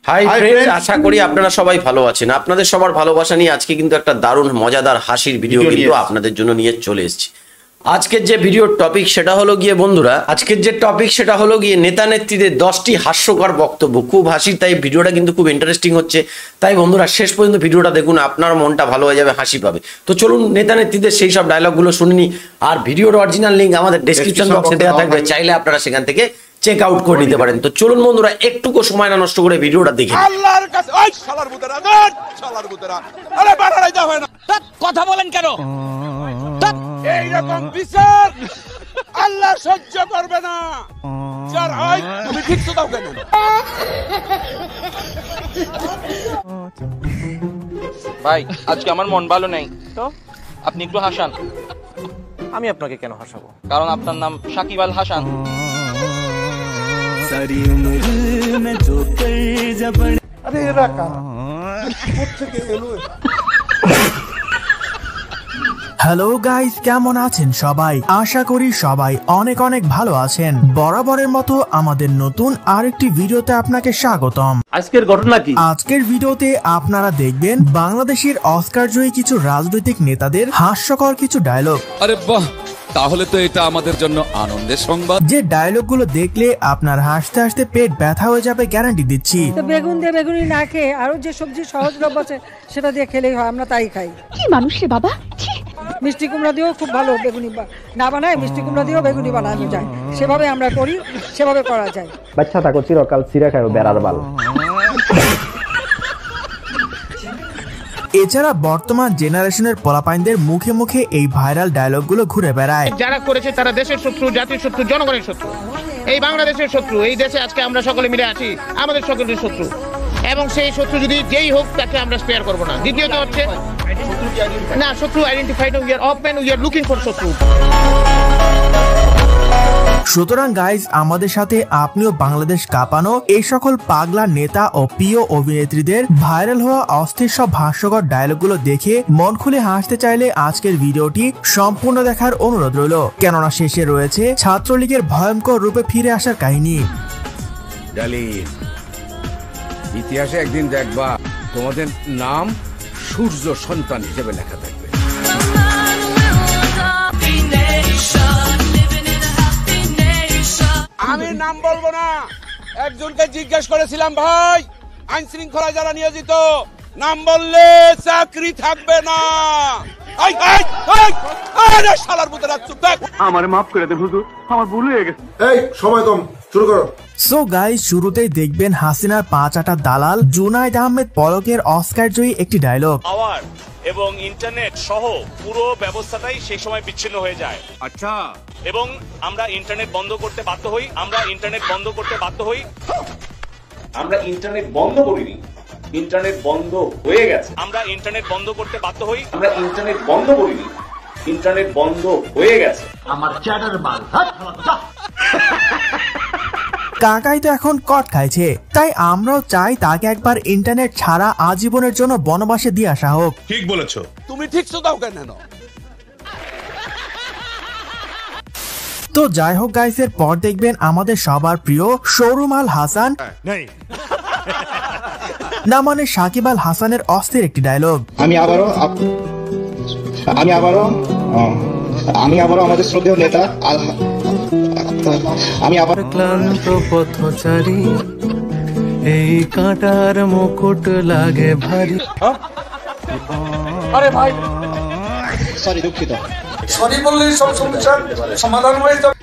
Hi friends, আশা করি আপনারা সবাই ভালো আছেন। আপনাদের সবার ভালোবাসা নিয়ে আজকে কিন্তু একটা দারুণ মজাদার হাসির ভিডিও কিন্তু আপনাদের জন্য নিয়ে চলে এসেছি। আজকের যে ভিডিওর টপিক সেটা হলো গিয়ে বন্ধুরা, আজকের যে টপিক সেটা হলো গিয়ে নেতা নেত্রীদের 10টি হাস্যকর বক্তব্য। খুব হাসির, তাই ভিডিওটা কিন্তু খুব ইন্টারেস্টিং হচ্ছে। তাই বন্ধুরা শেষ পর্যন্ত ভিডিওটা দেখুন, আপনার মনটা ভালো হয়ে যাবে, হাসি পাবে। তো চলুন নেতা নেত্রীদের সেই সব ডায়লগগুলো শুনিনি। আর ভিডিওর অরিজিনাল লিঙ্ক আমাদের ডেসক্রিপশন বক্সে দেওয়া থাকবে, চাইলে আপনারা সেখান থেকে চেক আউট করে নিতে পারেন। তো চলুন বন্ধুরা, একটুকু সময় না নষ্ট করে ভিডিওটা দেখে আল্লাহর কাছে ওই শালার বুতেরা শালার বুতেরা আরে বাড়াই দাও না, কথা বলেন কেন? এই রকম বিচার আল্লাহ সহ্য করবে না। যার হয় তুমি ঠিক তো দাও কেন? ভাই আজকে আমার মন ভালো নেই, তো আপনি একটু হাসান। আমি আপনাকে কেন হাসাবো? কারণ আপনার নাম সাকিব আল হাসান। হ্যালো গাইস, কেমন আছেন সবাই? আশা করি সবাই অনেক অনেক ভালো আছেন। বরাবরের মতো আমাদের নতুন আরেকটি ভিডিওতে আপনাকে স্বাগতম। আজকের ঘটনা কি? আজকের ভিডিওতে আপনারা দেখবেন বাংলাদেশের অস্কার জয়ী কিছু রাজনৈতিক নেতাদের হাস্যকর কিছু ডায়লগ। আরে বাহ, তাহলে তো এটা আমাদের জন্য আনন্দের সংবাদ। যে ডায়লগগুলো দেখলে আপনার হাসতে হাসতে পেট ব্যথা হয়ে যাবে, গ্যারান্টি দিচ্ছি। তো বেগুন দিয়ে বেগুনি না খেয়ে আরো যে সবজি সহজলভ্য আছে সেটা দিয়ে খেলেই হয়, আমরা তাই খাই। কি মানুষ রে বাবা! মিষ্টি কুমড়া দিয়েও খুব ভালো বেগুনি না বানায়, মিষ্টি কুমড়া দিয়েও বেগুনি বানানো যায়। সেভাবে আমরা করি, সেভাবে করা যায়। বাচ্চা থাকো চিরকাল চিরা খাও বেড়ার বাল। এছাড়া বর্তমান জেনারেশনের পোলাপাইনদের মুখে মুখে এই ভাইরাল ডায়লগগুলো ঘুরে বেড়ায়। যারা করেছে তারা দেশের শত্রু, জাতির শত্রু, জনগণের শত্রু, এই বাংলাদেশের শত্রু। এই দেশে আজকে আমরা সকলে মিলে আছি, আমাদের সকলের শত্রু, এবং সেই শত্রু যদি যেই হোক তাকে আমরা স্পেয়ার করব না। দ্বিতীয়ত হচ্ছে না, শত্রু identified, we are open, we are looking for শত্রু। সুতরাং গাইজ, আমাদের সাথে আপনিও বাংলাদেশ কাঁপানো এই সকল পাগলা নেতা ও প্রিয় অভিনেত্রীদের ভাইরাল হওয়া অস্থির সব হাস্যকর ডায়লগগুলো দেখে মন খুলে হাসতে চাইলে আজকের ভিডিওটি সম্পূর্ণ দেখার অনুরোধ রইল, কেননা শেষে রয়েছে ছাত্রলীগের ভয়ঙ্কর রূপে ফিরে আসার কাহিনী। ইতিহাসে একদিন দেখবা তোমাদের নাম সূর্য সন্তান হিসেবে লেখা থাকবে। আমি নাম বলবো না। একজনকে জিজ্ঞেস করেছিলাম, ভাই আইন শৃঙ্খলায় যারা নিয়োজিত, নাম বললে চাকরি থাকবে না। আমার মাফ করে দেন হুজুর, আমার ভুল হয়ে গেছে। এই সময় কম, শুরু করো। সো গাইস, শুরুতেই দেখবেন হাসিনার পাঁচাটা দালাল জুনায়েদ আহমেদ পলকের অস্কার জয়ী একটি ডায়লগ। পাওয়ার এবং ইন্টারনেট সহ পুরো ব্যবস্থাটাই সেই সময় বিচ্ছিন্ন হয়ে যায়। আচ্ছা, এবং আমরা ইন্টারনেট বন্ধ করতে বাধ্য হই। আমরা ইন্টারনেট বন্ধ করিনি, ইন্টারনেট বন্ধ হয়ে গেছে। আমরা ইন্টারনেট বন্ধ করতে বাধ্য হই। আমরা ইন্টারনেট বন্ধ করিনি, ইন্টারনেট বন্ধ হয়ে গেছে। আমার চ্যাটার মাল। কাকাই তো এখন কট খাইছে, তাই আমরাও চাই তাকে একবার ইন্টারনেট ছাড়া আজীবনের জন্য বনবাসে দিয়ে আসা হোক। ঠিক বলেছো, তুমি ঠিক তো দাও কেন? তো যাই হোক গাইস, এর পর দেখবেন আমাদের সবার প্রিয় শোরুম আল হাসান না মানে সাকিব আল হাসানের অস্থির একটি ডায়লগ। আমি আবারও আমাদের শ্রদ্ধেয় নেতা আমি আবার ক্লান্ত পথচারী, এই কাঁটার মুকুট লাগে ভারী। আরে ভাই সরি, দুঃখিত। সরি বললেই সব সমস্যার সমাধান হয়ে যাবে।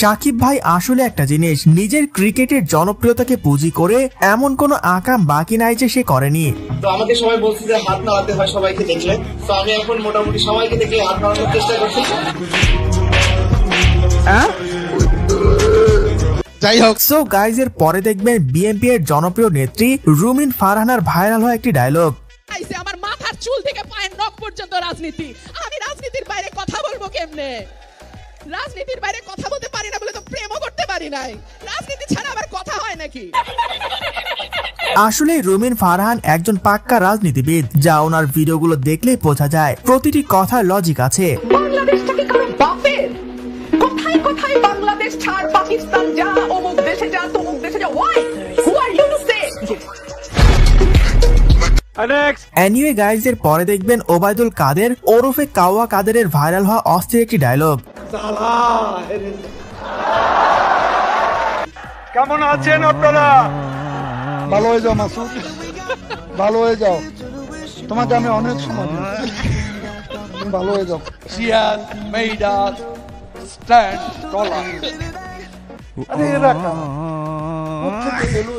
সাকিব ভাই আসলে একটা জিনিস, নিজের ক্রিকেটের জনপ্রিয়তাকে পুঁজি করে এমন কোনো আকাম বাকি নাই যে সে করেনি। তো আমাকে সবাই বলছে যে হাত নাড়াতে হয় সবাইকে দেখলে, তো আমি এখন মোটামুটি সবাইকে দেখলে হাত নাড়ানোর চেষ্টা করছি। যাই হোক, সো গাইজ, এর পরে দেখবেন বিএনপি এর জনপ্রিয় নেত্রী রুমিন ফারহানার ভাইরাল হওয়া একটি ডায়লগ। আমার মাথার চুল থেকে পায়ের নখ পর্যন্ত রাজনীতি। আমি রাজনীতির বাইরে কথা বলবো কেমনে? রাজনীতির বাইরে কথা বলতে পারি না বলে তো প্রেমও করতে পারি নাই। রাজনীতি ছাড়া আবার কথা হয় নাকি? আসলে রুমিন ফারহান একজন পাক্কা রাজনীতিবিদ, যা ওনার ভিডিওগুলো দেখলেই বোঝা যায় প্রতিটি কথার লজিক আছে। বাংলাদেশটাকে কারো বাপের? কোথায় কোথায় বাংলাদেশ ছাড়, পাকিস্তান যা, অমুক দেশে যা, এনিওয়ে গাইজ এর পরে দেখবেন ওবায়দুল কাদের ওরফে কাওয়া কাদেরের ভাইরাল হওয়া অস্থির একটি ডায়লগ। কেমন আছেন আপনারা? ভালো হয়ে যাও মাসুদ, ভালো হয়ে যাও, তোমাকে আমি অনেক সময় দিয়েছি, তুমি ভালো হয়ে যাও। She has made us stand taller. আরে এরা কারা? কোত্থেকে এলো?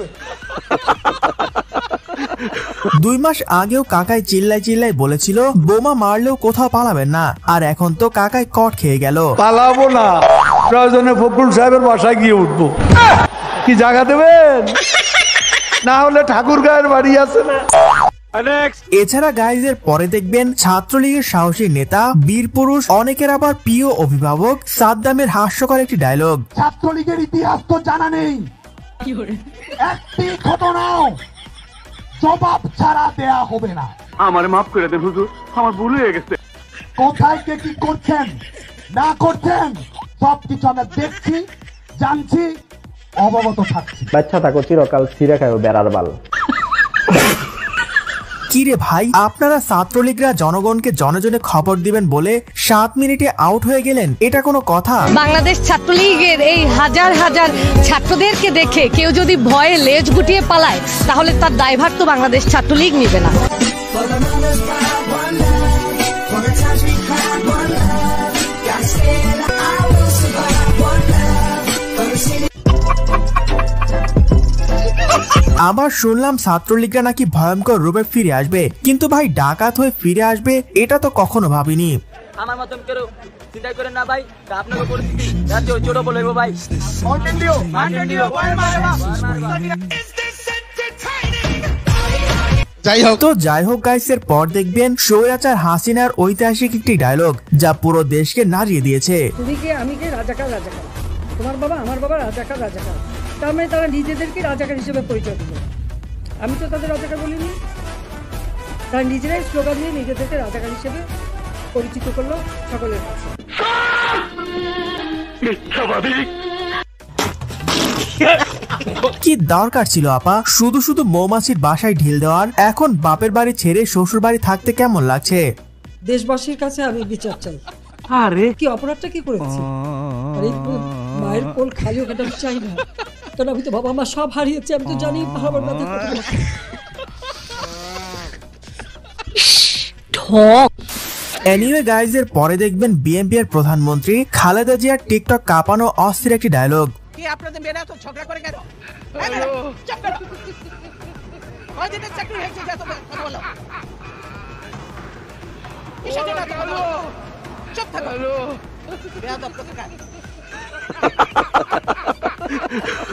2 মাস আগেও কাকাই চিল্লাই বলেছিল বোমা মারলেও কোথাও পালাবেন না, আর এখন তো কাকাই কট খেয়ে গেল। পালাবো না, প্রয়োজনে ফখরুল সাহেবের বাসায় গিয়ে উঠবো। কি জায়গা দেবেন? না হলে ঠাকুর গায়ের বাড়ি আছে না। এছাড়া গাইজের পরে দেখবেন ছাত্রলীগের সাহসী নেতা বীর পুরুষ, অনেকের আবার প্রিয় অভিভাবক সাদ্দামের হাস্যকর একটি ডায়লগ। ছাত্রলীগের ইতিহাস তো জানা নেই, একটি ঘটনাও জবাব ছাড়া দেয়া হবে না। আমার মাফ করে দেন হুজুর, আমার ভুল হয়ে গেছে। কোথায় কে কি করছেন না করছেন সবকিছু আমরা দেখছি, জানছি, অবগত থাকছি। বাচ্চা থাকো চিরকাল ছিঁড়ে খাইও বেড়ার বাল। কিরে ভাই, আপনারা ছাত্রলীগরা জনগণকে জনে খবর দিবেন বলে 7 মিনিটে আউট হয়ে গেলেন, এটা কোনো কথা? বাংলাদেশ ছাত্রলীগের এই হাজার হাজার ছাত্রদেরকে দেখে কেউ যদি ভয়ে লেজ গুটিয়ে পালায়, তাহলে তার দায়ভার তো বাংলাদেশ ছাত্রলীগ নিবে না। আবার শুনলাম ছাত্রলীগরা নাকি ভয়ঙ্কর রূপে ফিরে আসবে, কিন্তু ভাই ডাকাত হয়ে ফিরে আসবে এটা তো কখনো ভাবিনি। আমার মতন কেউ চিন্তা করেন না ভাই, আপনাকে পরিস্থিতি ছোট বলবো ভাই। যাই হোক গাইস, এর পর দেখবেন স্বৈরাচার হাসিনার ঐতিহাসিক একটি ডায়লগ যা পুরো দেশকে নাড়িয়ে দিয়েছে। তুমি কে, আমি কে, রাজাকার, তোমার বাবা আমার বাবা রাজাকার। তার মানে তারা নিজেদেরকে রাজাকার হিসেবে পরিচয় দিল। আমি তো তাদের রাজাকার বলিনি, তারা নিজেরাই স্লোগান দিয়ে নিজেদেরকে রাজাকার হিসেবে পরিচিত করলো সকলের কাছে। কি দরকার ছিল আপা শুধু মৌমাছির বাসায় ঢিল দেওয়ার? এখন বাপের বাড়ি ছেড়ে শ্বশুর বাড়ি থাকতে কেমন লাগছে? দেশবাসীর কাছে আমি বিচার চাই। আরে কি অপরাধটা কি করেছি? আরে মায়ের কোল খালিও কাটা চাই না, কারণ আমি তো বাবা মা সব হারিয়েছি, আমি তো জানি হারাবার ব্যথা কত। এনিওয়ে গাইজ, এর পরে দেখবেন বিএনপি এর প্রধানমন্ত্রী খালেদা জিয়ার টিকটক কাঁপানো অস্থির একটি ডায়লগ। কি আপনাদের মেয়েরা তো ঝগড়া করে কেন? কয়দিনের চাকরি হয়েছে যা তো কথা বলো। কিসের জন্য কথা বলো? চুপ থাকো। বেয়াদব কোথাকার।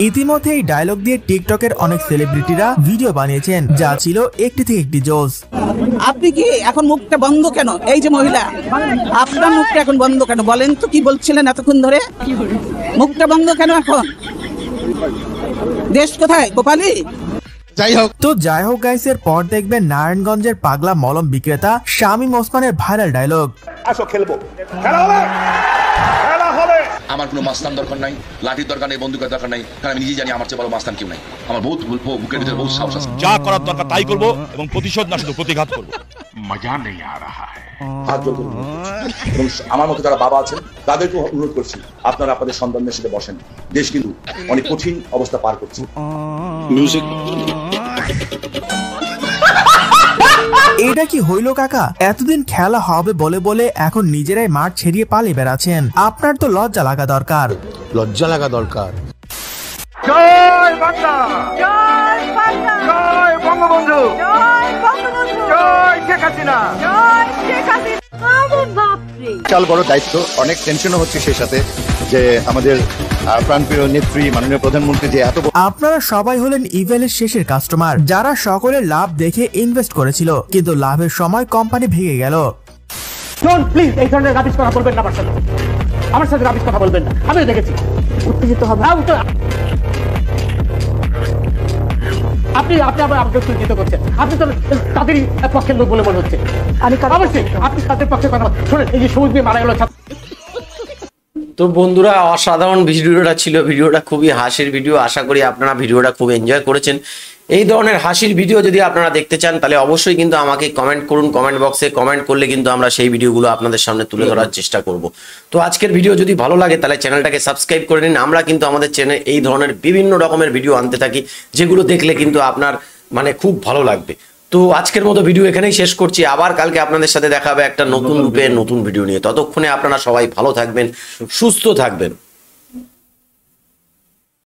ইতিমধ্যে এই ডায়লগ দিয়ে টিকটকের অনেক সেলিব্রিটিরা ভিডিও বানিয়েছেন, যা ছিল একটি থেকে একটি জোস। আপনি কি এখন মুখটা বন্ধ কেন? এই যে মহিলা, আপনার মুখটা এখন বন্ধ কেন? বলেন তো কি বলছিলেন এতক্ষণ ধরে? মুখটা বন্ধ কেন এখন? দেশ কোথায় গোপালী? যাই হোক গাইস, এর পর দেখবেন নারায়ণগঞ্জের পাগলা মলম বিক্রেতা শামীম ওসমানের ভাইরাল ডায়লগ। আসো খেলবো, খেলা হবে, খেলা হবে। আমার কোনো মাস্তান দরকার নাই, লাঠির দরকার নেই, বন্দুকের দরকার নাই, কারণ আমি নিজেই জানি আমার চেয়ে বড় মাস্তান কেউ নাই। আমার বহুত বুকের ভিতরে বহুত সাহস আছে। যা করার দরকার তাই করবো, এবং প্রতিশোধ না শুধু প্রতিঘাত করবো। মজা নেই আ রাহা হ্যায়। এবং আমার মতো যারা বাবা আছেন তাদেরকে অনুরোধ করছি, আপনারা আপনাদের সন্তানদের সাথে বসেন। দেশ কিন্তু অনেক কঠিন অবস্থা পার করছে। মিউজিক। এটা কি হইল কাকা? এতদিন খেলা হবে বলে বলে এখন নিজেরাই মাঠ ছেড়িয়ে পালিয়ে বেড়াচ্ছেন। আপনার তো লজ্জা লাগা দরকার। জয় বাংলা, জয় বাংলা, জয় বঙ্গবন্ধু, জয় বঙ্গবন্ধু, জয় শেখ হাসিনা, জয় শেখ হাসিনা। বিশাল বড় দায়িত্ব, অনেক টেনশনও হচ্ছে সেই সাথে যে আমাদের প্রাণপ্রিয় নেত্রী মাননীয় প্রধানমন্ত্রী যে এত। আপনারা সবাই হলেন ইভেলের শেষের কাস্টমার, যারা সকলের লাভ দেখে ইনভেস্ট করেছিল, কিন্তু লাভের সময় কোম্পানি ভেঙে গেল। প্লিজ এই ধরনের রাবিশ কথা বলবেন না আমার সাথে রাবিশ কথা বলবেন না। আমিও দেখেছি উত্তেজিত হবে। আপনি আবার আমাকে উত্তেজিত করছেন। আপনি তো তাদেরই পক্ষের লোক বলে মনে হচ্ছে। আমি অবশ্যই আপনি তাদের পক্ষে কথা শোনেন। এই যে সবুজ মারা গেল। তো বন্ধুরা অসাধারণ ভিডিওটা ছিল, ভিডিওটা খুবই হাসির ভিডিও। আশা করি আপনারা ভিডিওটা খুব এনজয় করেছেন। এই ধরনের হাসির ভিডিও যদি আপনারা দেখতে চান তাহলে অবশ্যই কিন্তু আমাকে কমেন্ট করুন, কমেন্ট বক্সে কমেন্ট করলে কিন্তু আমরা সেই ভিডিওগুলো আপনাদের সামনে তুলে ধরার চেষ্টা করব। তো আজকের ভিডিও যদি ভালো লাগে তাহলে চ্যানেলটাকে সাবস্ক্রাইব করে নিন। আমরা কিন্তু আমাদের চ্যানেলে এই ধরনের বিভিন্ন রকমের ভিডিও আনতে থাকি, যেগুলো দেখলে কিন্তু আপনার মানে খুব ভালো লাগবে। তো আজকের মতো ভিডিও এখানেই শেষ করছি। আবার কালকে আপনাদের সাথে দেখা হবে একটা নতুন রূপে নতুন ভিডিও নিয়ে। ততক্ষণে আপনারা সবাই ভালো থাকবেন, সুস্থ থাকবেন।